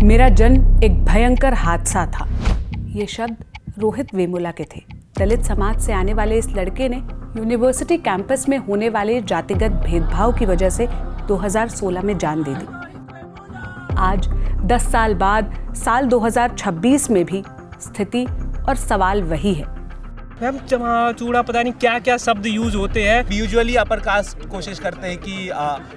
मेरा जन्म एक भयंकर हादसा था। ये शब्द रोहित वेमुला के थे। दलित समाज से आने वाले इस लड़के ने यूनिवर्सिटी कैंपस में होने वाले जातिगत भेदभाव की वजह से 2016 में जान दे दी। आज 10 साल बाद साल 2026 में भी स्थिति और सवाल वही है। मैम चमा चूड़ा पता नहीं क्या क्या शब्द यूज होते हैं। यूजुअली अपर कास्ट कोशिश करते हैं कि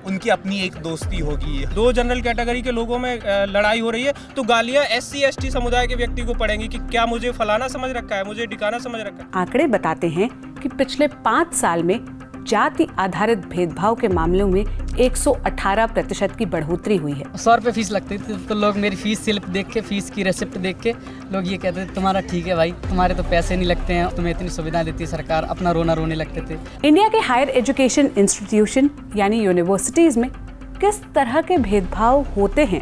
उनकी अपनी एक दोस्ती होगी। दो जनरल कैटेगरी के लोगों में लड़ाई हो रही है तो गालियां SC ST समुदाय के व्यक्ति को पड़ेंगी कि क्या मुझे फलाना समझ रखा है, मुझे ढिकाना समझ रखा है। आंकड़े बताते हैं कि पिछले 5 साल में जाति आधारित भेदभाव के मामलों में 118% की बढ़ोतरी हुई है। 100 रुपये फीस लगती थी तो लोग मेरी फीस स्लिप देख के, फीस की रेसिप्ट देख के लोग ये कहते थे तुम्हारा ठीक है भाई, तुम्हारे तो पैसे नहीं लगते हैं, तुम्हें इतनी सुविधाएं देती है सरकार, अपना रोना रोने लगते थे। इंडिया के हायर एजुकेशन इंस्टीट्यूशन यानी यूनिवर्सिटीज में किस तरह के भेदभाव होते हैं,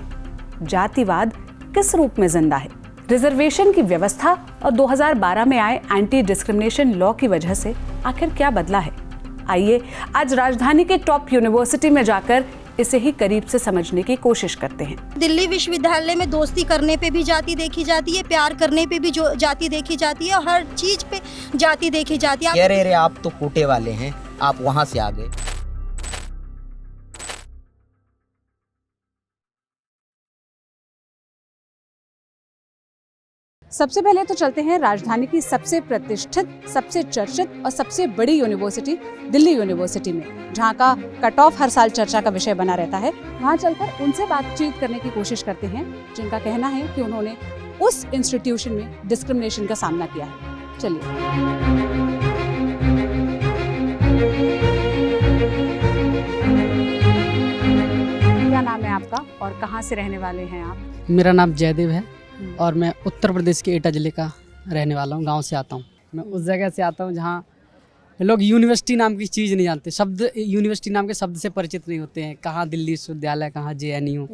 जातिवाद किस रूप में जिंदा है, रिजर्वेशन की व्यवस्था और 2012 में आए एंटी डिस्क्रिमिनेशन लॉ की वजह से आखिर क्या बदला है। आइए आज राजधानी के टॉप यूनिवर्सिटी में जाकर इसे ही करीब से समझने की कोशिश करते हैं। दिल्ली विश्वविद्यालय में दोस्ती करने पे भी जाति देखी जाती है, प्यार करने पे भी जो जाति देखी जाती है और हर चीज पे जाति देखी जाती है। अरे आप तो कोटे वाले हैं, आप वहां से आ गए। सबसे पहले तो चलते हैं राजधानी की सबसे प्रतिष्ठित, सबसे चर्चित और सबसे बड़ी यूनिवर्सिटी दिल्ली यूनिवर्सिटी में, जहां का कट ऑफ हर साल चर्चा का विषय बना रहता है। वहां चलकर उनसे बातचीत करने की कोशिश करते हैं जिनका कहना है कि उन्होंने उस इंस्टीट्यूशन में डिस्क्रिमिनेशन का सामना किया है। चलिए। क्या नाम है आपका और कहाँ से रहने वाले हैं आप? मेरा नाम जयदेव है और मैं उत्तर प्रदेश के एटा जिले का रहने वाला हूँ, गांव से आता हूँ। मैं उस जगह से आता हूँ जहाँ लोग यूनिवर्सिटी नाम की चीज़ नहीं जानते, शब्द यूनिवर्सिटी नाम के शब्द से परिचित नहीं होते हैं। कहाँ दिल्ली विश्वविद्यालय, कहाँ JNU।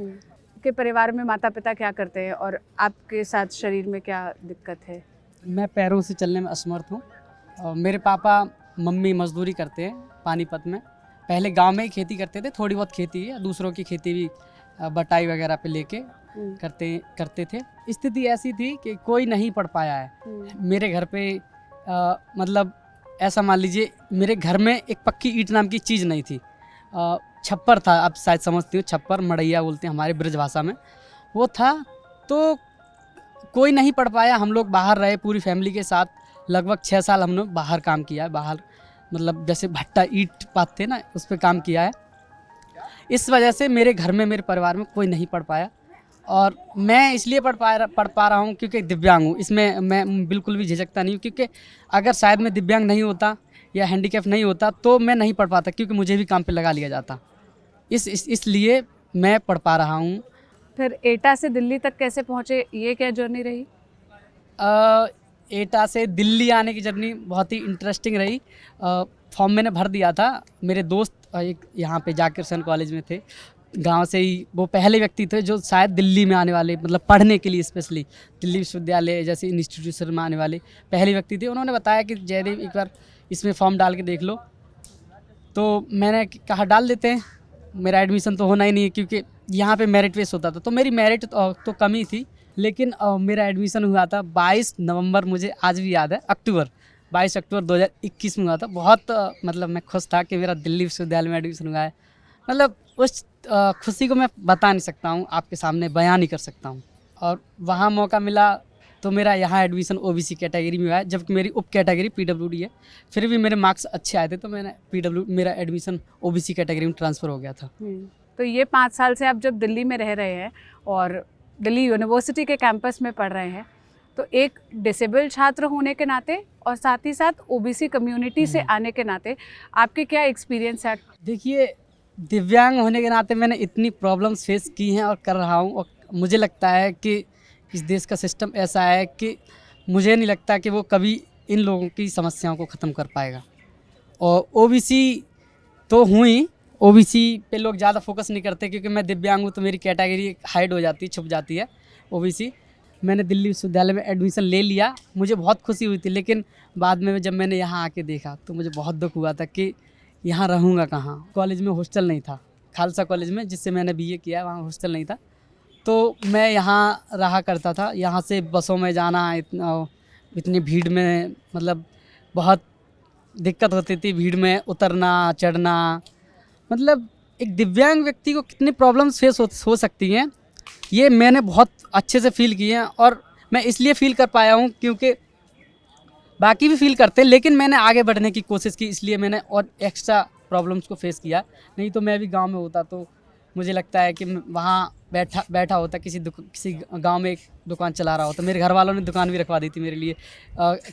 के परिवार में माता पिता क्या करते हैं और आपके साथ शरीर में क्या दिक्कत है? मैं पैरों से चलने में असमर्थ हूँ और मेरे पापा मम्मी मजदूरी करते हैं पानीपत में। पहले गांव में ही खेती करते थे, थोड़ी बहुत खेती है, दूसरों की खेती भी बटाई वगैरह पे लेके करते थे। स्थिति ऐसी थी कि कोई नहीं पढ़ पाया है। मेरे घर पे मतलब ऐसा मान लीजिए मेरे घर में एक पक्की ईंट नाम की चीज़ नहीं थी। छप्पर था, आप शायद समझती हो, छप्पर मड़ैया बोलते हैं हमारे ब्रज भाषा में, वो था। तो कोई नहीं पढ़ पाया। हम लोग बाहर रहे पूरी फैमिली के साथ, लगभग 6 साल हमने बाहर काम किया है। बाहर मतलब जैसे भट्टा ईंट पाते ना, उस पर काम किया है। इस वजह से मेरे घर में, मेरे परिवार में कोई नहीं पढ़ पाया और मैं इसलिए पढ़ पा रहा हूँ क्योंकि दिव्यांग हूँ। इसमें मैं बिल्कुल भी झिझकता नहीं हूँ, क्योंकि अगर शायद मैं दिव्यांग नहीं होता या हैंडीकैप नहीं होता तो मैं नहीं पढ़ पाता, क्योंकि मुझे भी काम पे लगा लिया जाता। इसलिए मैं पढ़ पा रहा हूँ। फिर एटा से दिल्ली तक कैसे पहुँचे, ये क्या जर्नी रही? एटा से दिल्ली आने की जर्नी बहुत ही इंटरेस्टिंग रही। फॉर्म मैंने भर दिया था। मेरे दोस्त एक यहाँ पे जाकिर हुसैन कॉलेज में थे, गांव से ही। वो पहले व्यक्ति थे जो शायद दिल्ली में आने वाले, मतलब पढ़ने के लिए स्पेशली दिल्ली विश्वविद्यालय जैसे इंस्टीट्यूशन में आने वाले पहले व्यक्ति थे। उन्होंने बताया कि जयदेव एक बार इसमें फॉर्म डाल के देख लो। तो मैंने कहा डाल देते हैं, मेरा एडमिशन तो होना ही नहीं है, क्योंकि यहाँ पे मेरिट बेस होता था। तो मेरी मेरिट तो कम ही थी, लेकिन मेरा एडमिशन हुआ था 22 नवंबर, मुझे आज भी याद है, 22 अक्टूबर 2021 में हुआ था। बहुत मतलब मैं खुश था कि मेरा दिल्ली विश्वविद्यालय में एडमिशन हुआ है। मतलब उस खुशी को मैं बता नहीं सकता हूँ, आपके सामने बयान नहीं कर सकता हूँ। और वहाँ मौका मिला तो मेरा यहाँ एडमिशन OBC कैटेगरी में हुआ है, जबकि मेरी उप कैटेगरी PWD है। फिर भी मेरे मार्क्स अच्छे आए थे तो मेरा एडमिशन OBC कैटेगरी में ट्रांसफ़र हो गया था। तो ये 5 साल से आप जब दिल्ली में रह रहे हैं और दिल्ली यूनिवर्सिटी के कैंपस में पढ़ रहे हैं, तो एक डिसेबल छात्र होने के नाते और साथ ही साथ OBC कम्युनिटी से आने के नाते आपके क्या एक्सपीरियंस है? देखिए, दिव्यांग होने के नाते मैंने इतनी प्रॉब्लम्स फेस की हैं और कर रहा हूँ, और मुझे लगता है कि इस देश का सिस्टम ऐसा है कि मुझे नहीं लगता कि वो कभी इन लोगों की समस्याओं को ख़त्म कर पाएगा। और OBC तो हूँ ही, OBC पे लोग ज़्यादा फोकस नहीं करते, क्योंकि मैं दिव्यांग हूँ तो मेरी कैटेगरी हाइड हो जाती है, छुप जाती है OBC। मैंने दिल्ली विश्वविद्यालय में एडमिशन ले लिया, मुझे बहुत खुशी हुई थी, लेकिन बाद में जब मैंने यहाँ आके देखा तो मुझे बहुत दुख हुआ था कि यहाँ रहूँगा कहाँ। कॉलेज में हॉस्टल नहीं था, खालसा कॉलेज में जिससे मैंने BA किया, वहाँ हॉस्टल नहीं था। तो मैं यहाँ रहा करता था। यहाँ से बसों में जाना इतनी भीड़ में मतलब बहुत दिक्कत होती थी, भीड़ में उतरना चढ़ना। मतलब एक दिव्यांग व्यक्ति को कितनी प्रॉब्लम्स फेस हो सकती हैं, ये मैंने बहुत अच्छे से फील किए हैं। और मैं इसलिए फील कर पाया हूँ क्योंकि बाकी भी फील करते हैं, लेकिन मैंने आगे बढ़ने की कोशिश की, इसलिए मैंने और एक्स्ट्रा प्रॉब्लम्स को फेस किया। नहीं तो मैं भी गांव में होता तो मुझे लगता है कि वहाँ बैठा होता, किसी गांव में एक दुकान चला रहा होता। मेरे घर वालों ने दुकान भी रखवा दी थी मेरे लिए।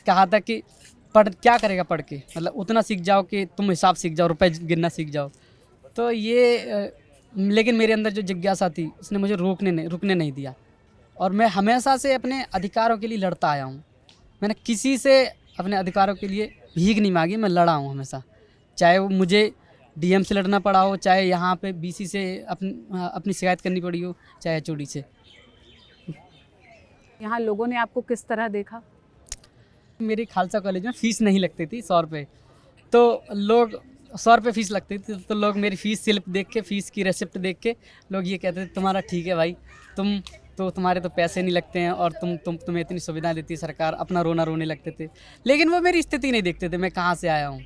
कहा था कि क्या करेगा पढ़ के, मतलब उतना सीख जाओ कि तुम हिसाब सीख जाओ, रुपए गिनना सीख जाओ। तो ये लेकिन मेरे अंदर जो जिज्ञासा थी उसने मुझे रुकने नहीं दिया। और मैं हमेशा से अपने अधिकारों के लिए लड़ता आया हूँ। मैंने किसी से अपने अधिकारों के लिए भीख नहीं मांगी, मैं लड़ा हूँ हमेशा। चाहे वो मुझे डीएम से लड़ना पड़ा हो, चाहे यहाँ पे बीसी से अपनी शिकायत करनी पड़ी हो, चाहे HOD से। यहाँ लोगों ने आपको किस तरह देखा? मेरे खालसा कॉलेज में फ़ीस नहीं लगती थी 100 रुपये, तो लोग 100 रुपये फ़ीस लगती थी, तो लोग मेरी फ़ीस स्लिप देख के, फ़ीस की रेसिप्ट देख के लोग ये कहते थे तुम्हारा ठीक है भाई, तुम्हारे तो पैसे नहीं लगते हैं और तुम्हें इतनी सुविधाएं देती है सरकार, अपना रोने लगते थे। लेकिन वो मेरी स्थिति नहीं देखते थे, मैं कहाँ से आया हूँ।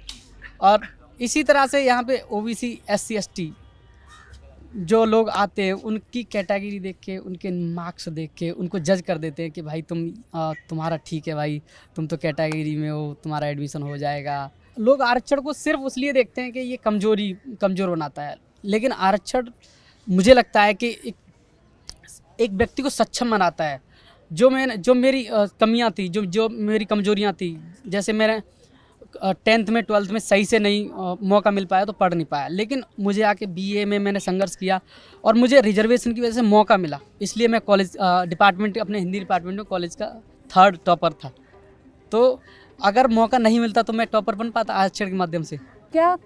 और इसी तरह से यहाँ पे OBC SC ST जो लोग आते हैं उनकी कैटेगरी देख के, उनके मार्क्स देख के उनको जज कर देते हैं कि भाई तुम्हारा ठीक है भाई, तुम तो कैटेगरी में हो, तुम्हारा एडमिशन हो जाएगा। लोग आरक्षण को सिर्फ इसलिए देखते हैं कि ये कमज़ोर बनाता है, लेकिन आरक्षण मुझे लगता है कि एक व्यक्ति को सक्षम बनाता है। जो मेरी कमियां थी, जो मेरी कमजोरियां थी, जैसे मेरे 10th में 12th में सही से नहीं मौका मिल पाया तो पढ़ नहीं पाया, लेकिन मुझे आके BA में मैंने संघर्ष किया और मुझे रिजर्वेशन की वजह से मौका मिला, इसलिए मैं कॉलेज डिपार्टमेंट, अपने हिंदी डिपार्टमेंट में कॉलेज का 3rd टॉपर था। तो अगर मौका नहीं मिलता तो मैं टॉपर बन पाता आरक्षण के माध्यम से। क्या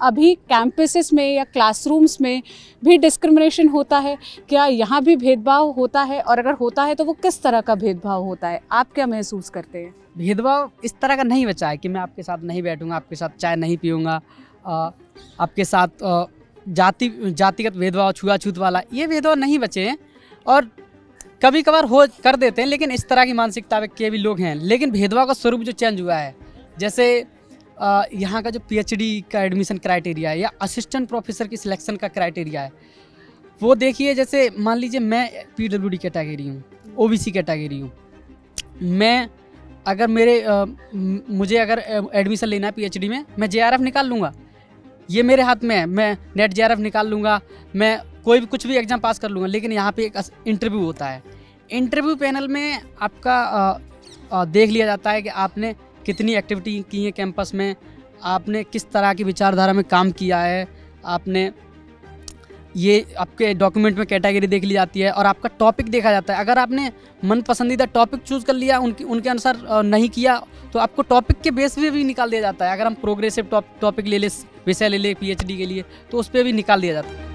अभी कैंपसेस में या क्लासरूम्स में भी डिस्क्रिमिनेशन होता है? क्या यहाँ भी भेदभाव होता है, और अगर होता है तो वो किस तरह का भेदभाव होता है? आप क्या महसूस करते हैं? भेदभाव इस तरह का नहीं बचा है कि मैं आपके साथ नहीं बैठूंगा, आपके साथ चाय नहीं पीऊँगा, आपके साथ जातिगत भेदभाव, छुआछूत वाला, ये भेदभाव नहीं बचे हैं। और कभी कभार कर देते हैं, लेकिन इस तरह की मानसिकता के भी लोग हैं। लेकिन भेदभाव का स्वरूप जो चेंज हुआ है, जैसे यहाँ का जो PhD का एडमिशन क्राइटेरिया है या असिस्टेंट प्रोफेसर की सिलेक्शन का क्राइटेरिया है, वो देखिए। जैसे मान लीजिए मैं PWD कैटेगरी हूँ, OBC कैटेगरी हूँ, मैं अगर मुझे अगर एडमिशन लेना है PhD में, मैं JRF निकाल लूँगा, ये मेरे हाथ में है। मैं नेट JRF निकाल लूँगा, मैं कुछ भी एग्ज़ाम पास कर लूँगा। लेकिन यहाँ पे एक इंटरव्यू होता है। इंटरव्यू पैनल में आपका देख लिया जाता है कि आपने कितनी एक्टिविटी की है कैंपस में, आपने किस तरह की विचारधारा में काम किया है, आपने ये आपके डॉक्यूमेंट में कैटेगरी देख ली जाती है और आपका टॉपिक देखा जाता है। अगर आपने मन पसंदीदा टॉपिक चूज़ कर लिया, उनके अनुसार नहीं किया, तो आपको टॉपिक के बेस पे भी निकाल दिया जाता है। अगर हम प्रोग्रेसिव टॉपिक विषय ले ले PhD के लिए, तो उस पर भी निकाल दिया जाता है।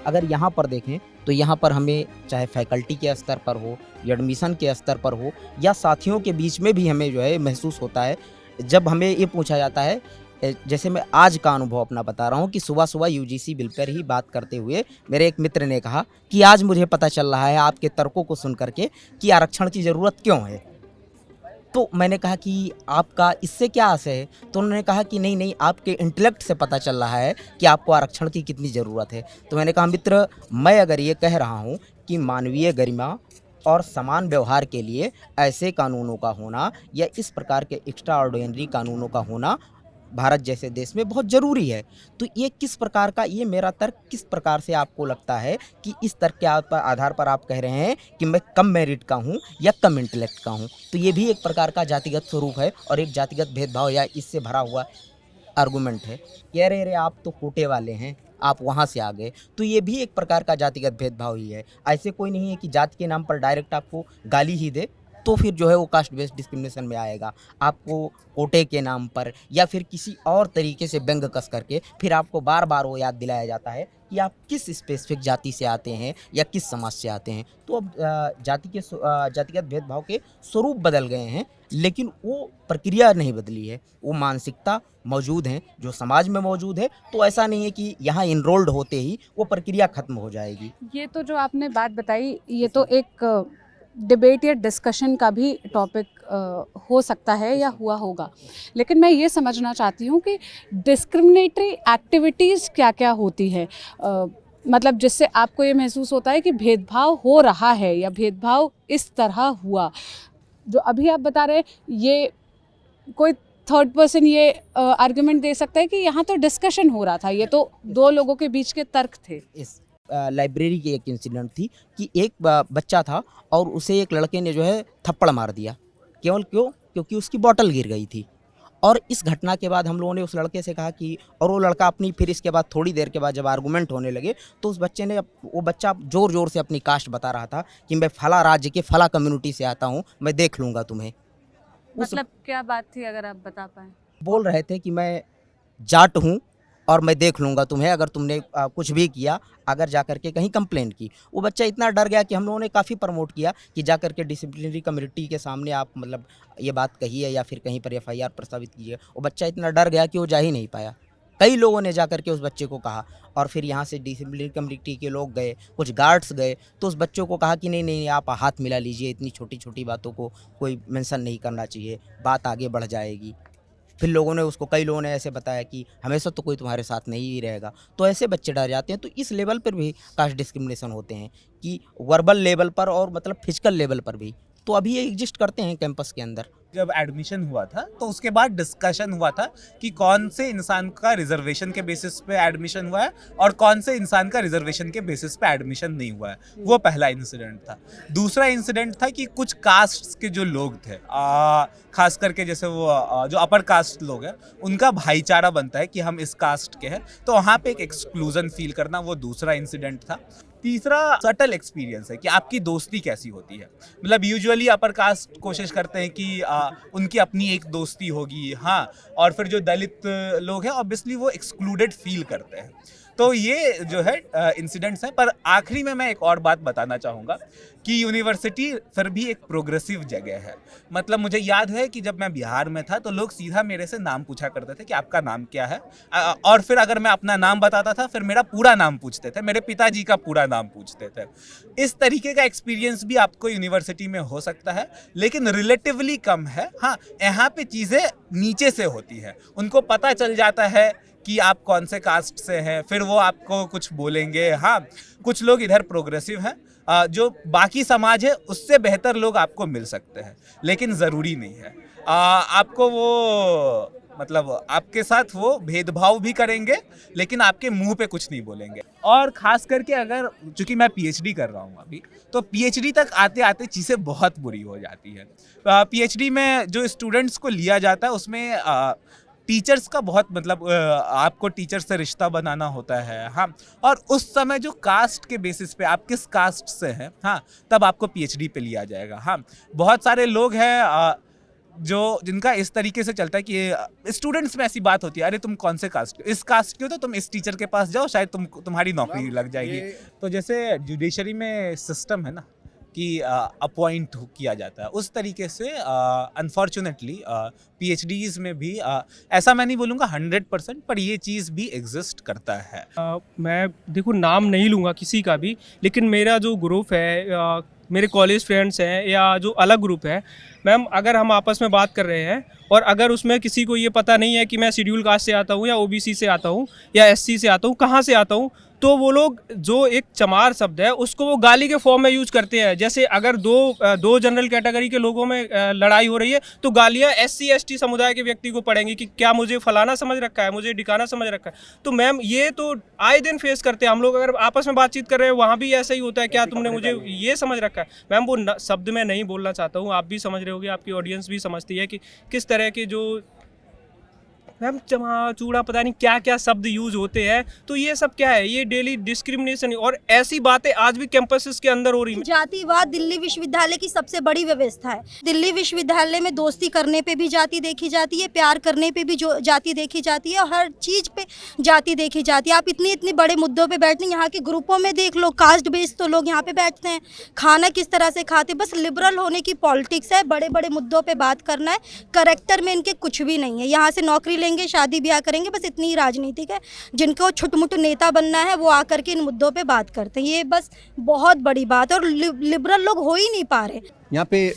अगर यहाँ पर देखें तो यहाँ पर हमें चाहे फैकल्टी के स्तर पर हो या एडमिशन के स्तर पर हो या साथियों के बीच में भी हमें जो है महसूस होता है, जब हमें ये पूछा जाता है। जैसे मैं आज का अनुभव अपना बता रहा हूँ कि सुबह UGC बिल पर ही बात करते हुए मेरे एक मित्र ने कहा कि आज मुझे पता चल रहा है आपके तर्कों को सुन करके कि आरक्षण की ज़रूरत क्यों है। तो मैंने कहा कि आपका इससे क्या आशय है? तो उन्होंने कहा कि नहीं, आपके इंटेलेक्ट से पता चल रहा है कि आपको आरक्षण की कितनी ज़रूरत है। तो मैंने कहा मित्र, मैं अगर ये कह रहा हूँ कि मानवीय गरिमा और समान व्यवहार के लिए ऐसे कानूनों का होना या इस प्रकार के एक्स्ट्रा ऑर्डिनरी कानूनों का होना भारत जैसे देश में बहुत ज़रूरी है, तो ये किस प्रकार का, ये मेरा तर्क किस प्रकार से आपको लगता है कि इस तर्क के आधार पर आप कह रहे हैं कि मैं कम मेरिट का हूँ या कम इंटेलेक्ट का हूँ? तो ये भी एक प्रकार का जातिगत स्वरूप है और एक जातिगत भेदभाव या इससे भरा हुआ आर्गूमेंट है। कह रहे आप तो कोटे वाले हैं, आप वहाँ से आ गए, तो ये भी एक प्रकार का जातिगत भेदभाव ही है। ऐसे कोई नहीं है कि जाति के नाम पर डायरेक्ट आपको गाली ही दे, तो फिर जो है वो कास्ट बेस्ड डिस्क्रिमिनेशन में आएगा। आपको कोटे के नाम पर या फिर किसी और तरीके से व्यंग कस करके फिर आपको बार बार वो याद दिलाया जाता है कि आप किस स्पेसिफिक जाति से आते हैं या किस समाज से आते हैं। तो अब जातिगत भेदभाव के स्वरूप बदल गए हैं, लेकिन वो प्रक्रिया नहीं बदली है। वो मानसिकता मौजूद हैं जो समाज में मौजूद है। तो ऐसा नहीं है कि यहाँ इनरोल्ड होते ही वो प्रक्रिया खत्म हो जाएगी। ये तो जो आपने बात बताई, ये तो एक डिबेट या डिस्कशन का भी टॉपिक हो सकता है या हुआ होगा, लेकिन मैं ये समझना चाहती हूँ कि डिस्क्रिमिनेटरी एक्टिविटीज़ क्या क्या होती है, मतलब जिससे आपको ये महसूस होता है कि भेदभाव हो रहा है या भेदभाव इस तरह हुआ। जो अभी आप बता रहे हैं, ये कोई थर्ड पर्सन ये आर्गुमेंट दे सकता है कि यहाँ तो डिस्कशन हो रहा था, ये तो दो लोगों के बीच के तर्क थे। इस लाइब्रेरी की एक इंसिडेंट थी कि एक बच्चा था और उसे एक लड़के ने जो है थप्पड़ मार दिया। केवल क्योंकि उसकी बोतल गिर गई थी। और इस घटना के बाद हम लोगों ने उस लड़के से कहा कि, और वो लड़का अपनी, फिर इसके बाद थोड़ी देर के बाद जब आर्गूमेंट होने लगे तो उस बच्चे ने, वो बच्चा ज़ोर ज़ोर से अपनी कास्ट बता रहा था कि मैं फला राज्य के फला कम्युनिटी से आता हूँ, मैं देख लूँगा तुम्हें। मतलब क्या बात थी, अगर आप बता पाएँ? बोल रहे थे कि मैं जाट हूँ और मैं देख लूँगा तुम्हें, अगर तुमने कुछ भी किया, अगर जा कर के कहीं कंप्लेन की। वो बच्चा इतना डर गया कि हम लोगों ने काफ़ी प्रमोट किया कि जा कर के डिसिप्लिनरी कमेटी के सामने आप मतलब ये बात कहिए या फिर कहीं पर FIR प्रस्तावित कीजिए। वो बच्चा इतना डर गया कि वो जा ही नहीं पाया। कई लोगों ने जा कर के उस बच्चे को कहा, और फिर यहाँ से डिसिप्लिनरी कमेटी के लोग गए, कुछ गार्ड्स गए, तो उस बच्चों को कहा कि नहीं नहीं आप हाथ मिला लीजिए, इतनी छोटी छोटी बातों को कोई मेंशन नहीं करना चाहिए, बात आगे बढ़ जाएगी। फिर लोगों ने उसको, कई लोगों ने ऐसे बताया कि हमेशा तो कोई तुम्हारे साथ नहीं रहेगा। तो ऐसे बच्चे डर जाते हैं। तो इस लेवल पर भी कास्ट डिस्क्रिमिनेशन होते हैं कि वर्बल लेवल पर और मतलब फिजिकल लेवल पर भी। तो अभी ये एग्जिस्ट करते हैं कैंपस के अंदर। जब एडमिशन हुआ था तो उसके बाद डिस्कशन हुआ था कि कौन से इंसान का रिजर्वेशन के बेसिस पे एडमिशन हुआ है और कौन से इंसान का रिजर्वेशन के बेसिस पे एडमिशन नहीं हुआ है। वो पहला इंसिडेंट था। दूसरा इंसिडेंट था कि कुछ कास्ट के जो लोग थे, खास करके जैसे वो जो अपर कास्ट लोग हैं, उनका भाईचारा बनता है कि हम इस कास्ट के हैं, तो वहाँ पे एक एक्सक्लूजन फील करना, वो दूसरा इंसिडेंट था। तीसरा सटल एक्सपीरियंस है कि आपकी दोस्ती कैसी होती है। मतलब यूजुअली अपर कास्ट कोशिश करते हैं कि उनकी अपनी एक दोस्ती होगी, हाँ, और फिर जो दलित लोग हैं ऑब्वियसली वो एक्सक्लूडेड फील करते हैं। तो ये जो है इंसिडेंट्स हैं। पर आखिरी में मैं एक और बात बताना चाहूँगा कि यूनिवर्सिटी फिर भी एक प्रोग्रेसिव जगह है। मतलब मुझे याद है कि जब मैं बिहार में था तो लोग सीधा मेरे से नाम पूछा करते थे कि आपका नाम क्या है, और फिर अगर मैं अपना नाम बताता था फिर मेरा पूरा नाम पूछते थे, मेरे पिताजी का पूरा नाम पूछते थे। इस तरीके का एक्सपीरियंस भी आपको यूनिवर्सिटी में हो सकता है, लेकिन रिलेटिवली कम है। हाँ, यहाँ पे चीज़ें नीचे से होती है, उनको पता चल जाता है कि आप कौन से कास्ट से हैं, फिर वो आपको कुछ बोलेंगे। हाँ, कुछ लोग इधर प्रोग्रेसिव हैं, जो बाकी समाज है उससे बेहतर लोग आपको मिल सकते हैं, लेकिन ज़रूरी नहीं है। आपको वो मतलब आपके साथ वो भेदभाव भी करेंगे, लेकिन आपके मुंह पे कुछ नहीं बोलेंगे। और ख़ास करके अगर, चूँकि मैं PhD कर रहा हूँ अभी, तो PhD तक आते आते चीज़ें बहुत बुरी हो जाती है। PhD में जो स्टूडेंट्स को लिया जाता है उसमें टीचर्स का बहुत मतलब आपको टीचर से रिश्ता बनाना होता है। हाँ, और उस समय जो कास्ट के बेसिस पे आप किस कास्ट से हैं, हाँ, तब आपको PhD पे लिया जाएगा। हाँ, बहुत सारे लोग हैं जो जिनका इस तरीके से चलता है कि स्टूडेंट्स में ऐसी बात होती है, अरे तुम कौन से कास्ट, इस कास्ट के हो तो तुम इस टीचर के पास जाओ, शायद तुम्हारी नौकरी लग जाएगी। तो जैसे जुडिशरी में सिस्टम है ना कि अपॉइंट किया जाता है, उस तरीके से अनफॉर्चुनेटली PhDs में भी ऐसा मैं नहीं बोलूँगा 100%, पर ये चीज़ भी एग्जिस्ट करता है। मैं देखो नाम नहीं लूँगा किसी का भी, लेकिन मेरा जो ग्रुप है, मेरे कॉलेज फ्रेंड्स हैं या जो अलग ग्रुप है, मैम, अगर हम आपस में बात कर रहे हैं और अगर उसमें किसी को ये पता नहीं है कि मैं शेड्यूल कास्ट से आता हूँ या OBC से आता हूँ या SC से आता हूँ, कहाँ से आता हूँ, तो वो लोग जो एक चमार शब्द है उसको वो गाली के फॉर्म में यूज करते हैं। जैसे अगर दो जनरल कैटेगरी के लोगों में लड़ाई हो रही है तो गालियाँ SC ST समुदाय के व्यक्ति को पड़ेंगी कि क्या मुझे फलाना समझ रखा है, मुझे ढिकाना समझ रखा है। तो मैम, ये तो आए दिन फेस करते हैं हम लोग। अगर आपस में बातचीत कर रहे हैं वहाँ भी ऐसा ही होता है, क्या तुमने मुझे ये समझ रखा है। मैम, वो शब्द मैं नहीं बोलना चाहता हूँ, आप भी समझ रहे होगे, आपकी ऑडियंस भी समझती है कि किस तरह के जो मैम चमा चूड़ा पता नहीं क्या क्या शब्द यूज होते हैं, तो ये सब क्या है? ये डेली डिस्क्रिमिनेशन और ऐसी बातें आज भी कैंपसेस के अंदर हो रही हैं। जातिवाद दिल्ली विश्वविद्यालय की सबसे बड़ी व्यवस्था है। दिल्ली विश्वविद्यालय में दोस्ती करने पे भी जाति देखी जाती है, प्यार करने पे भी जो जाति देखी जाती है, और हर चीज़ पे जाति देखी जाती है। आप इतनी बड़े मुद्दों पे बैठते हैं, यहाँ के ग्रुपों में देख लो, कास्ट बेस्ड तो लोग यहाँ पे बैठते हैं, खाना किस तरह से खाते, बस लिबरल होने की पॉलिटिक्स है, बड़े बड़े मुद्दों पे बात करना है। करेक्टर में इनके कुछ भी नहीं है, यहाँ से नौकरी लेंगे, शादी ब्याह करेंगे, बस इतनी ही राजनीतिक है। जिनको छुटमुट नेता बनना है वो आकर के इन मुद्दों पे बात करते हैं, ये बस बहुत बड़ी बात है, और लिबरल लोग हो ही नहीं पा रहे। यहाँ पे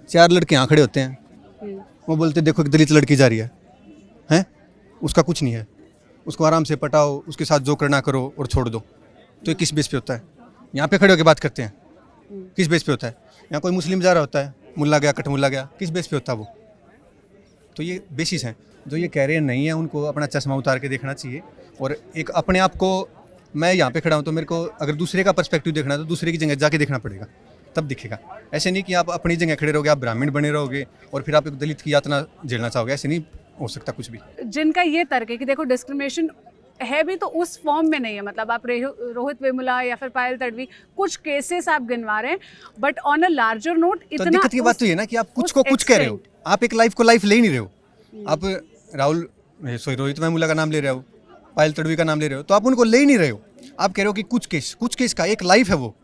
4 लड़के यहाँ खड़े होते हैं, वो बोलते देखो एक दलित लड़की जा रही है, उसका कुछ नहीं है, उसको आराम से पटाओ, उसके साथ जो करना करो और छोड़ दो। तो ये किस बेस पे होता है? यहाँ पे खड़े होकर बात करते हैं, किस बेस पे होता है? यहाँ कोई मुस्लिम जा रहा होता है, मुल्ला गया कटमुल्ला गया, किस बेस पे होता है वो? तो ये बेसिस हैं। जो ये कह रहे नहीं है उनको अपना चश्मा उतार के देखना चाहिए, और एक अपने आप को, मैं यहाँ पे खड़ा हूँ तो मेरे को अगर दूसरे का पर्सपेक्टिव देखना है तो दूसरे की जगह जाके देखना पड़ेगा, तब दिखेगा। ऐसे नहीं कि आप अपनी जगह खड़े रहोगे, आप ब्राह्मण बने रहोगे और फिर आप एक दलित की यातना झेलना चाहोगे, ऐसे नहीं हो सकता कुछ भी। जिनका ये तर्क है कि देखो डिस्क्रिमिनेशन है भी तो उस फॉर्म में नहीं है, मतलब आप रोहित वेमुला या फिर पायल तडवी कुछ केसेस आप गिनवा रहे हैं, but on a larger note तो इतना दिक्कत की बात तो ये ना कि आप कुछ को कुछ कह रहे हो, आप एक लाइफ को लाइफ ले ही नहीं रहे हो। आप रोहित वेमुला का नाम ले रहे हो, पायल तडवी का नाम ले रहे हो, तो आप उनको ले ही नहीं रहे हो। आप कह रहे हो कि कुछ केस का एक लाइफ है, वो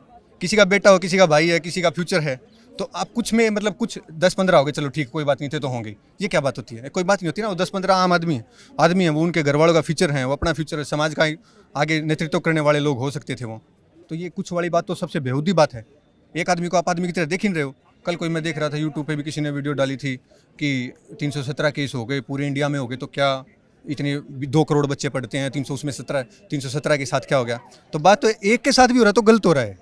किसी का बेटा हो, किसी का भाई है, किसी का फ्यूचर है, तो आप कुछ में मतलब कुछ 10-15 हो गए, चलो ठीक कोई बात नहीं थे तो होंगे, ये क्या बात होती है? कोई बात नहीं होती ना। वो 10-15 आम आदमी है, वो उनके घर वालों का फ्यूचर है, वो अपना फ्यूचर समाज का आगे नेतृत्व करने वाले लोग हो सकते थे वो। तो ये कुछ वाली बात तो सबसे बेहूदी बात है। एक आदमी को आप आदमी की तरह देख ही नहीं रहे हो। कल कोई मैं देख रहा था यूट्यूब पे भी किसी ने वीडियो डाली थी कि 317 केस हो गए पूरे इंडिया में, हो गए तो क्या इतने 2 करोड़ बच्चे पढ़ते हैं, 317 के साथ क्या हो गया? तो बात तो एक के साथ भी हो रहा है तो गलत हो रहा है।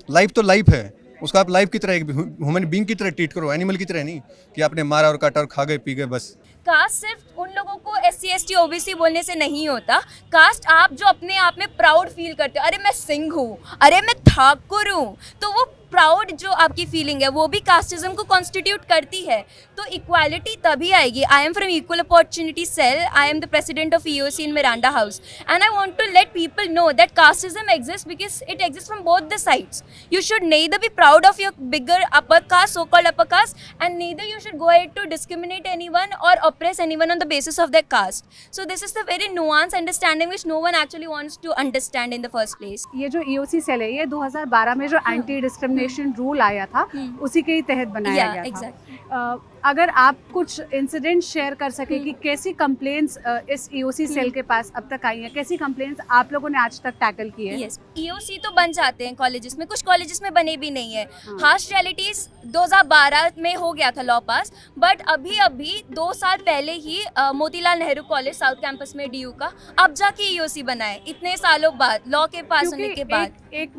लाइफ तो लाइफ है, उसको आप लाइफ की तरह, एक ह्यूमन बीइंग की तरह ट्रीट करो, एनिमल की तरह नहीं कि आपने मारा और काटा और खा गए पी गए बस। कास्ट सिर्फ उन लोगों को SC ST OBC बोलने से नहीं होता। कास्ट आप जो अपने आप में प्राउड फील करते हो, अरे मैं सिंह हूँ, अरे मैं ठाकुर हूँ, तो वो प्राउड जो आपकी फीलिंग है वो भी कास्टिज्म को कॉन्स्टिट्यूट करती है। तो इक्वालिटी तभी आएगी। I am from equal opportunity cell, I am the president of EOC in Miranda House, and I want to let people know that casteism exist because it exist from both the sides. You should neither be proud of your bigger upper caste, so-called upper caste, and neither you should go ahead to discriminate anyone or oppress anyone on the basis of their caste. So this is the very nuanced understanding which no one actually wants to understand in the first place. ये जो EOC cell है ये 2012 में जो anti discrimination rule आया था उसी के ही तहत बनाया गया था। Exactly. अगर आप कुछ इंसिडेंट शेयर कर सके कि कैसी कंप्लेंट्स इस EOC सेल के पास अब तक आई हैं, कैसी कंप्लेंट्स आप लोगों ने आज तक टैकल की है? Yes. EOC तो बन जाते हैं कॉलेजेस में, कुछ कॉलेजेस में बने भी नहीं है। हार्श रियलिटीज 2012 में हो गया था लॉ पास, बट अभी 2 साल पहले ही Motilal Nehru college south campus में DU का अब जाके EOC बना है, इतने सालों बाद लॉ के पास होने के बाद। एक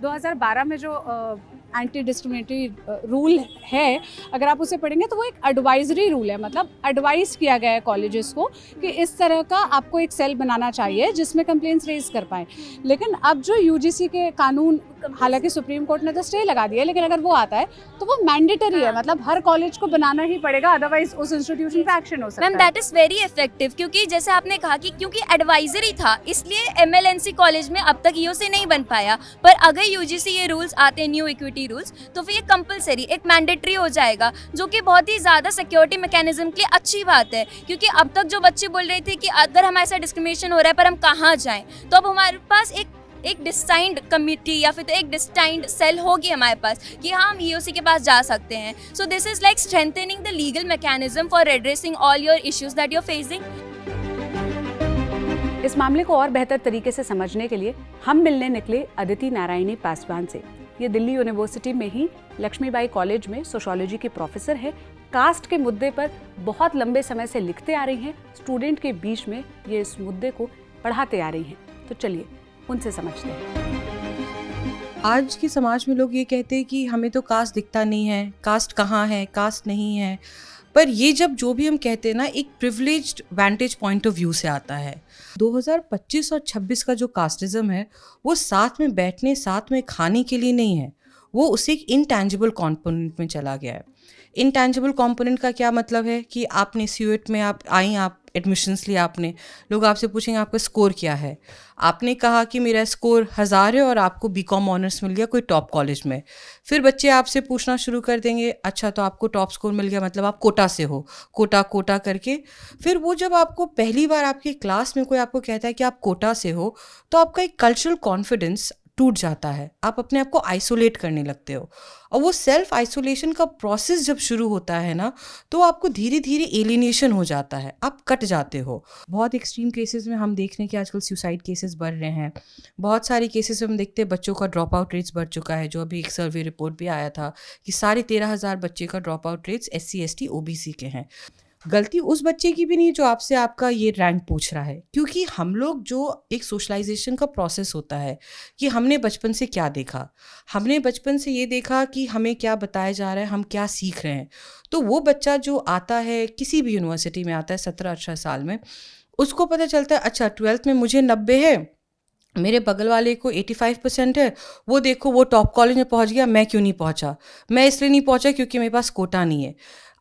2012 में जो एंटी डिस्क्रिमिनेटरी रूल है, अगर आप उसे पढ़ेंगे तो वो एक एडवाइजरी रूल है, मतलब एडवाइस किया गया है कॉलेजेस को कि इस तरह का आपको एक सेल बनाना चाहिए जिसमें कंप्लेंट्स रेज कर पाएँ। लेकिन अब जो UGC के कानून, हालांकि सुप्रीम कोर्ट ने तो स्टे लगा दिया, लेकिन अगर वो आता है तो वो मैंडेटरी है, मतलब हर कॉलेज को बनाना ही पड़ेगा, अदरवाइज उस इंस्टीट्यूशन पे एक्शन हो सकता है। Ma'am that is very effective, क्योंकि जैसे आपने कहा कि क्योंकि एडवाइजरी था इसलिए MLNC कॉलेज में अब तक EOC नहीं बन पाया, पर अगर UGC ये रूल्स आते हैं, न्यू इक्विटी रूल्स, तो फिर ये कंपलसरी एक मैंडेटरी हो जाएगा, जो कि बहुत ही ज़्यादा सिक्योरिटी मैकेनिज्म के लिए अच्छी बात है। क्योंकि अब तक जो बच्चे बोल रहे थे कि अगर हमारे साथ डिस्क्रिमिनेशन हो रहा है पर हम कहाँ जाएं, तो अब हमारे पास एक डिस्टाइंड कमिटी या फिर तो एक डिस्टाइंड सेल होगी हमारे पास कि हाँ हम EOC के पास जा सकते हैं। So this is like strengthening the legal mechanism for addressing all your issues that you are facing. इस मामले को और बेहतर तरीके से समझने के लिए हम मिलने निकले अदिति नारायणी पासवान से। ये दिल्ली यूनिवर्सिटी में ही लक्ष्मीबाई कॉलेज में सोशियोलॉजी की प्रोफेसर है। कास्ट के मुद्दे पर बहुत लंबे समय से लिखते आ रही हैं, स्टूडेंट के बीच में ये इस मुद्दे को पढ़ाते आ रही हैं। तो चलिए उनसे समझते हैं। आज के समाज में लोग ये कहते हैं कि हमें तो कास्ट दिखता नहीं है, कास्ट कहाँ है, कास्ट नहीं है, पर ये जब जो भी हम कहते हैं ना, एक privileged vantage point of view से आता है। 2025 और 26 का जो कास्टिज्म है वो साथ में बैठने, साथ में खाने के लिए नहीं है, वो उसे एक इंटैंजिबल कॉम्पोनेंट में चला गया है। इंटैंजिबल कॉम्पोनेंट का क्या मतलब है कि आपने CUET में आप आई, आप एडमिशन्स लिए आपने, लोग आपसे पूछेंगे आपका स्कोर क्या है। आपने कहा कि मेरा स्कोर 1000 है और आपको बीकॉम ऑनर्स मिल गया कोई टॉप कॉलेज में। फिर बच्चे आपसे पूछना शुरू कर देंगे, अच्छा तो आपको टॉप स्कोर मिल गया मतलब आप कोटा से हो, कोटा कोटा करके। फिर वो जब आपको पहली बार आपकी क्लास में कोई आपको कहता है कि आप कोटा से हो, तो आपका एक कल्चरल कॉन्फिडेंस टूट जाता है, आप अपने आप को आइसोलेट करने लगते हो। और वो सेल्फ आइसोलेशन का प्रोसेस जब शुरू होता है ना, तो आपको धीरे धीरे एलिनेशन हो जाता है, आप कट जाते हो। बहुत एक्सट्रीम केसेस में हम देख रहे हैं कि आजकल सुसाइड केसेस बढ़ रहे हैं। बहुत सारे केसेस में हम देखते हैं बच्चों का ड्रॉप आउट रेट्स बढ़ चुका है। जो अभी एक सर्वे रिपोर्ट भी आया था कि 13,500 बच्चे का drop out rates SC ST OBC के हैं। गलती उस बच्चे की भी नहीं जो आपसे आपका ये रैंक पूछ रहा है, क्योंकि हम लोग जो एक सोशलाइजेशन का प्रोसेस होता है कि हमने बचपन से क्या देखा, हमने बचपन से ये देखा कि हमें क्या बताया जा रहा है, हम क्या सीख रहे हैं। तो वो बच्चा जो आता है किसी भी यूनिवर्सिटी में आता है 17-18 साल में, उसको पता चलता है अच्छा 12th में मुझे 90 है, मेरे बगल वाले को 85% है, वो देखो वो टॉप कॉलेज में पहुंच गया, मैं क्यों नहीं पहुंचा? मैं इसलिए नहीं पहुंचा क्योंकि मेरे पास कोटा नहीं है।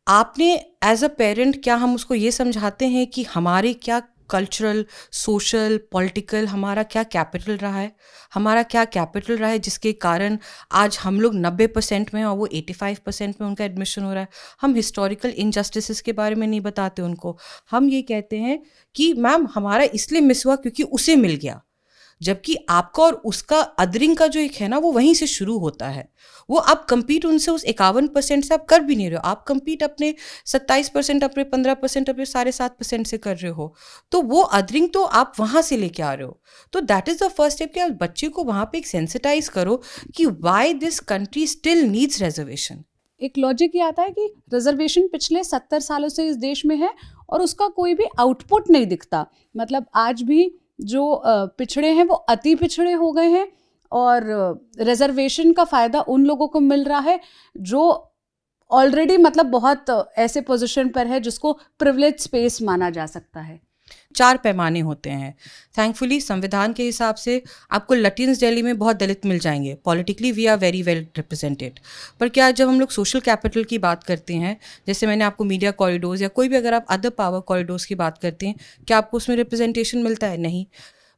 आपने एज अ पेरेंट क्या हम उसको ये समझाते हैं कि हमारे क्या कल्चरल, सोशल, पॉलिटिकल हमारा क्या कैपिटल रहा है, हमारा क्या कैपिटल रहा है जिसके कारण आज हम लोग 90% में और वो 85% में उनका एडमिशन हो रहा है। हम हिस्टोरिकल इनजस्टिसेस के बारे में नहीं बताते उनको। हम ये कहते हैं कि मैम हमारा इसलिए मिस हुआ क्योंकि उसे मिल गया, जबकि आपका और उसका अदरिंग का जो एक है ना वो वहीं से शुरू होता है। वो आप compete उनसे उस 51% से आप कर भी नहीं रहे हो, आप compete अपने 27%, अपने 15%, अपने 7.5% से कर रहे हो। तो वो अदरिंग तो आप वहाँ से लेके आ रहे हो। तो that is the first step कि आप बच्चे को वहाँ पे एक सेंसिटाइज करो कि why this country still needs reservation. एक लॉजिक ये आता है कि रिजर्वेशन पिछले 70 सालों से इस देश में है और उसका कोई भी आउटपुट नहीं दिखता। मतलब आज भी जो पिछड़े हैं वो अति पिछड़े हो गए हैं और रिजर्वेशन का फ़ायदा उन लोगों को मिल रहा है जो ऑलरेडी मतलब बहुत ऐसे पोजीशन पर है जिसको प्रिविलेज स्पेस माना जा सकता है। 4 पैमाने होते हैं। थैंकफुली संविधान के हिसाब से आपको लटिन्स दिल्ली में बहुत दलित मिल जाएंगे, politically we are very well represented. पर क्या जब हम लोग सोशल कैपिटल की बात करते हैं, जैसे मैंने आपको मीडिया कॉरिडोर्स या कोई भी अगर आप अदर पावर कॉरिडोर्स की बात करते हैं, क्या आपको उसमें रिप्रेजेंटेशन मिलता है? नहीं।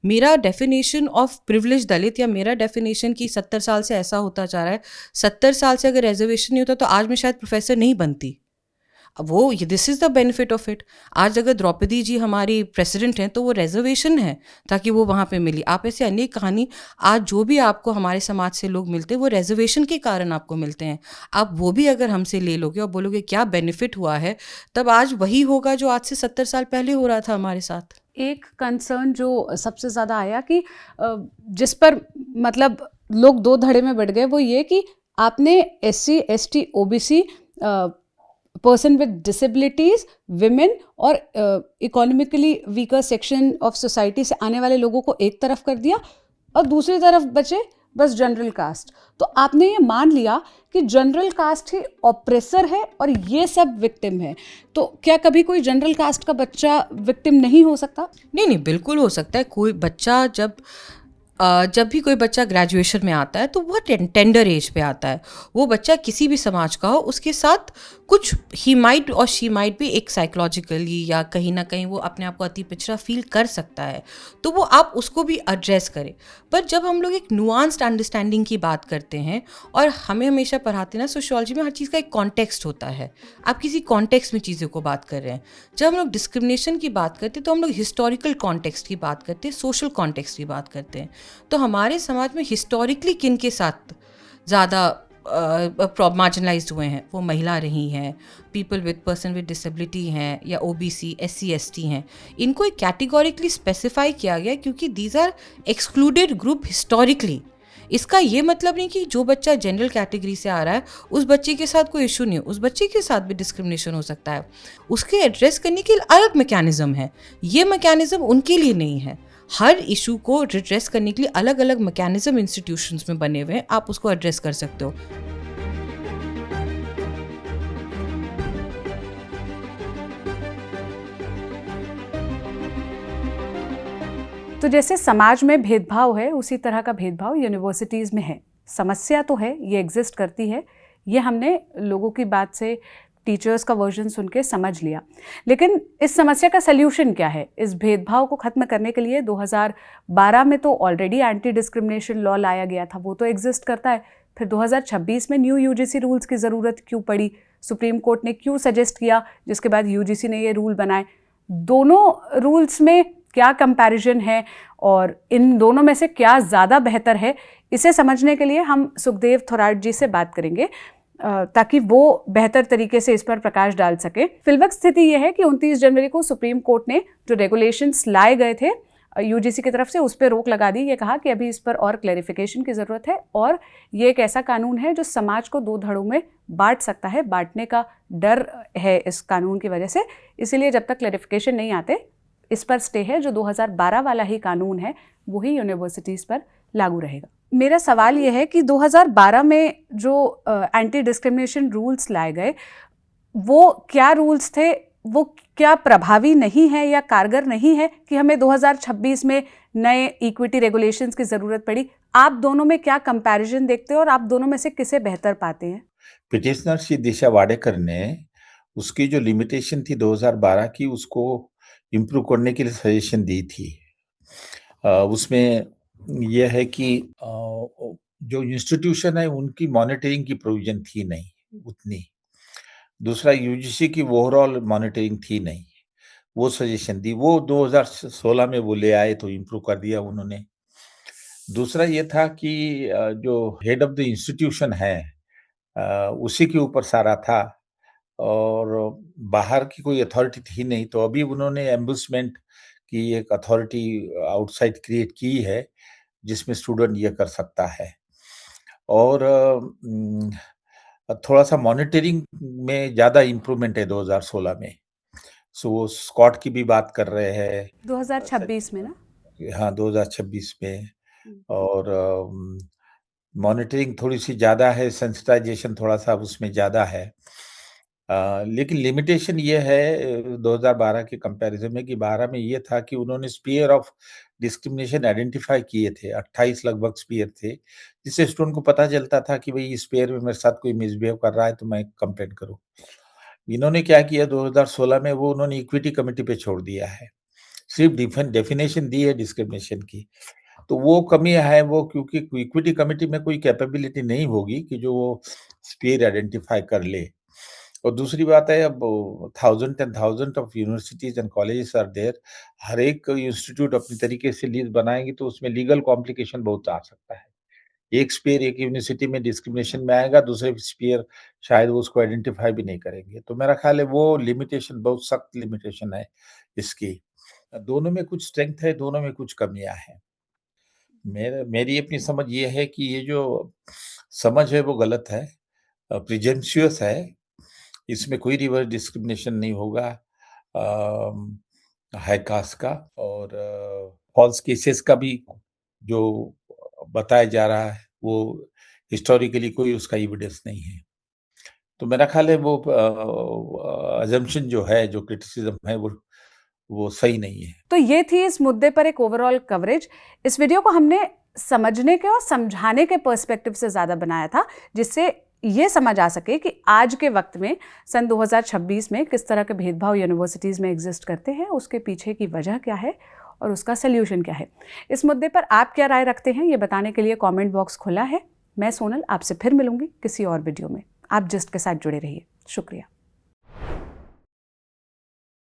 मेरा डेफिनेशन ऑफ प्रिविलेज दलित या मेरा डेफिनेशन कि 70 साल से ऐसा होता जा रहा है, 70 साल से अगर रिजर्वेशन नहीं होता तो आज मैं शायद प्रोफेसर नहीं बनती। वो this is the benefit of it. आज अगर द्रौपदी जी हमारी प्रेसिडेंट हैं तो वो रिजर्वेशन है ताकि वो वहाँ पे मिली। आप ऐसे अनेक कहानी आज जो भी आपको हमारे समाज से लोग मिलते हैं वो रिजर्वेशन के कारण आपको मिलते हैं। आप वो भी अगर हमसे ले लोगे और बोलोगे क्या बेनिफिट हुआ है, तब आज वही होगा जो आज से 70 साल पहले हो रहा था हमारे साथ। एक कंसर्न जो सबसे ज़्यादा आया कि जिस पर मतलब लोग दो धड़े में बढ़ गए, वो ये कि आपने SC ST OBC person with disabilities, women और economically weaker section of society से आने वाले लोगों को एक तरफ कर दिया और दूसरी तरफ बचे बस जनरल कास्ट। तो आपने ये मान लिया कि जनरल कास्ट ही ऑप्रेसर है और ये सब विक्टिम है। तो क्या कभी कोई जनरल कास्ट का बच्चा विक्टिम नहीं हो सकता? नहीं, बिल्कुल हो सकता है। कोई बच्चा जब भी कोई बच्चा ग्रेजुएशन में आता है तो वह टेंडर एज पे आता है। वो बच्चा किसी भी समाज का हो, उसके साथ कुछ ही माइट और शी माइट भी एक साइकोलॉजिकली या कहीं ना कहीं वो अपने आप को अति पिछड़ा फील कर सकता है, तो वो आप उसको भी एड्रेस करें। पर जब हम लोग एक नुआंस्ड अंडरस्टैंडिंग की बात करते हैं, और हमें हमेशा पढ़ाते हैं ना सोशियोलॉजी में हर चीज़ का एक कॉन्टेक्स्ट होता है, आप किसी कॉन्टेक्स्ट में चीज़ों को बात कर रहे हैं। जब हम लोग डिस्क्रिमिनेशन की बात करते हैं तो हम लोग हिस्टोरिकल कॉन्टेक्स्ट की बात करते हैं, सोशल कॉन्टेक्स्ट की बात करते हैं। तो हमारे समाज में हिस्टोरिकली किन के साथ ज़्यादा मार्जिनलाइज्ड हुए हैं, वो महिला रही हैं, people with person with disability हैं, या OBC SC ST हैं। इनको एक कैटेगोरिकली स्पेसिफाई किया गया क्योंकि these are excluded group historically. इसका ये मतलब नहीं कि जो बच्चा जनरल कैटेगरी से आ रहा है उस बच्चे के साथ कोई इशू नहीं हो, उस बच्चे के साथ भी डिस्क्रिमिनेशन हो सकता है। उसके एड्रेस करने के लिए अलग मैकेनिज्म है, ये मैकेनिज्म उनके लिए नहीं है। हर इशू को एड्रेस करने के लिए अलग अलग मैकेनिज्म इंस्टीट्यूशंस में बने हुए हैं, आप उसको एड्रेस कर सकते हो। तो जैसे समाज में भेदभाव है, उसी तरह का भेदभाव यूनिवर्सिटीज़ में है। समस्या तो है, ये एग्जिस्ट करती है, ये हमने लोगों की बात से टीचर्स का वर्जन सुन के समझ लिया, लेकिन इस समस्या का सल्यूशन क्या है? इस भेदभाव को ख़त्म करने के लिए 2012 में तो ऑलरेडी एंटी डिस्क्रिमिनेशन लॉ लाया गया था, वो तो एग्जिस्ट करता है। फिर 2026 में न्यू यूजीसी रूल्स की ज़रूरत क्यों पड़ी? सुप्रीम कोर्ट ने क्यों सजेस्ट किया, जिसके बाद यूजीसी ने ये रूल बनाए? दोनों रूल्स में क्या कंपैरिजन है और इन दोनों में से क्या ज़्यादा बेहतर है, इसे समझने के लिए हम सुखदेव थोराट जी से बात करेंगे ताकि वो बेहतर तरीके से इस पर प्रकाश डाल सके। फिलवक्त स्थिति यह है कि 29 जनवरी को सुप्रीम कोर्ट ने जो रेगुलेशंस लाए गए थे यूजीसी की तरफ से उस पर रोक लगा दी। ये कहा कि अभी इस पर और क्लैरिफिकेशन की ज़रूरत है और ये एक ऐसा कानून है जो समाज को दो धड़ों में बांट सकता है, बांटने का डर है इस कानून की वजह से। इसीलिए जब तक क्लैरिफिकेशन नहीं आते इस पर स्टे है। जो 2012 वाला ही कानून है वही यूनिवर्सिटीज़ पर लागू रहेगा। मेरा सवाल ये है कि 2012 में जो एंटी डिस्क्रिमिनेशन रूल्स लाए गए वो क्या रूल्स थे, वो क्या प्रभावी नहीं है या कारगर नहीं है कि हमें 2026 में नए इक्विटी रेगुलेशंस की ज़रूरत पड़ी? आप दोनों में क्या कंपैरिजन देखते हो और आप दोनों में से किसे बेहतर पाते हैं? पिटिशनर श्री दिशा वाडेकर ने उसकी जो लिमिटेशन थी 2012 की उसको इम्प्रूव करने के लिए सजेशन दी थी। उसमें यह है कि जो इंस्टीट्यूशन है उनकी मॉनिटरिंग की प्रोविजन थी नहीं उतनी। दूसरा यूजीसी की ओवरऑल मॉनिटरिंग थी नहीं, वो सजेशन दी, वो 2016 में वो ले आए तो इम्प्रूव कर दिया उन्होंने। दूसरा ये था कि जो हेड ऑफ द इंस्टीट्यूशन है उसी के ऊपर सारा था और बाहर की कोई अथॉरिटी थी नहीं, तो अभी उन्होंने एम्बुसमेंट की एक अथॉरिटी आउटसाइड क्रिएट की है जिसमें स्टूडेंट ये कर सकता है। और थोड़ा सा मॉनिटरिंग में ज़्यादा इम्प्रूवमेंट है 2016 में। सो वो स्कॉट की भी बात कर रहे हैं 2026 में ना? हाँ 2026 में। और मॉनिटरिंग थोड़ी सी ज़्यादा है, सेंसिटाइजेशन थोड़ा सा उसमें ज़्यादा है। लेकिन लिमिटेशन ये है 2012 के कंपैरिजन में कि 12 में ये था कि उन्होंने स्पीयर ऑफ डिस्क्रिमिनेशन आइडेंटिफाई किए थे, 28 लगभग स्पीयर थे, जिससे स्टूडेंट को पता चलता था कि भाई इस स्पीयर में मेरे साथ कोई मिसबिहेव कर रहा है तो मैं कंप्लेंट करूँ। इन्होंने क्या किया 2016 में, वो उन्होंने इक्विटी कमेटी पे छोड़ दिया है, सिर्फ डेफिनेशन दी है डिस्क्रिमिनेशन की। तो वो कमी है वो, क्योंकि इक्विटी कमेटी में कोई कैपेबिलिटी नहीं होगी कि जो वो स्पीयर आइडेंटिफाई कर ले। और दूसरी बात है, अब 1000 and 1000 of universities and colleges are there, हर एक इंस्टीट्यूट अपनी तरीके से लिस्ट बनाएंगे तो उसमें लीगल कॉम्प्लिकेशन बहुत आ सकता है। एक स्पीयर एक यूनिवर्सिटी में डिस्क्रिमिनेशन में आएगा, दूसरे स्पीयर शायद वो उसको आइडेंटिफाई भी नहीं करेंगे। तो मेरा ख्याल है वो लिमिटेशन बहुत सख्त लिमिटेशन है इसकी। दोनों में कुछ स्ट्रेंथ है, दोनों में कुछ कमियां हैं। मेरी अपनी समझ ये है कि ये जो समझ है वो गलत है, प्रिजेंशियस है। इसमें कोई रिवर्स डिस्क्रिमिनेशन नहीं होगा हाई कास्ट का, और फॉल्स केसेस का भी जो बताया जा रहा है वो हिस्टोरिकली कोई उसका एविडेंस नहीं है। तो मेरा ख्याल है वो अजम्पशन जो है, जो क्रिटिसिज्म है वो सही नहीं है। तो ये थी इस मुद्दे पर एक ओवरऑल कवरेज। इस वीडियो को हमने समझने के और समझाने के पर्सपेक्टिव से ज़्यादा बनाया था, जिससे ये समझ आ सके कि आज के वक्त में सन 2026 में किस तरह के भेदभाव यूनिवर्सिटीज़ में एग्जिस्ट करते हैं, उसके पीछे की वजह क्या है और उसका सल्यूशन क्या है। इस मुद्दे पर आप क्या राय रखते हैं, ये बताने के लिए कमेंट बॉक्स खुला है। मैं सोनल आपसे फिर मिलूंगी किसी और वीडियो में। आप जस्ट के साथ जुड़े रहिए। शुक्रिया।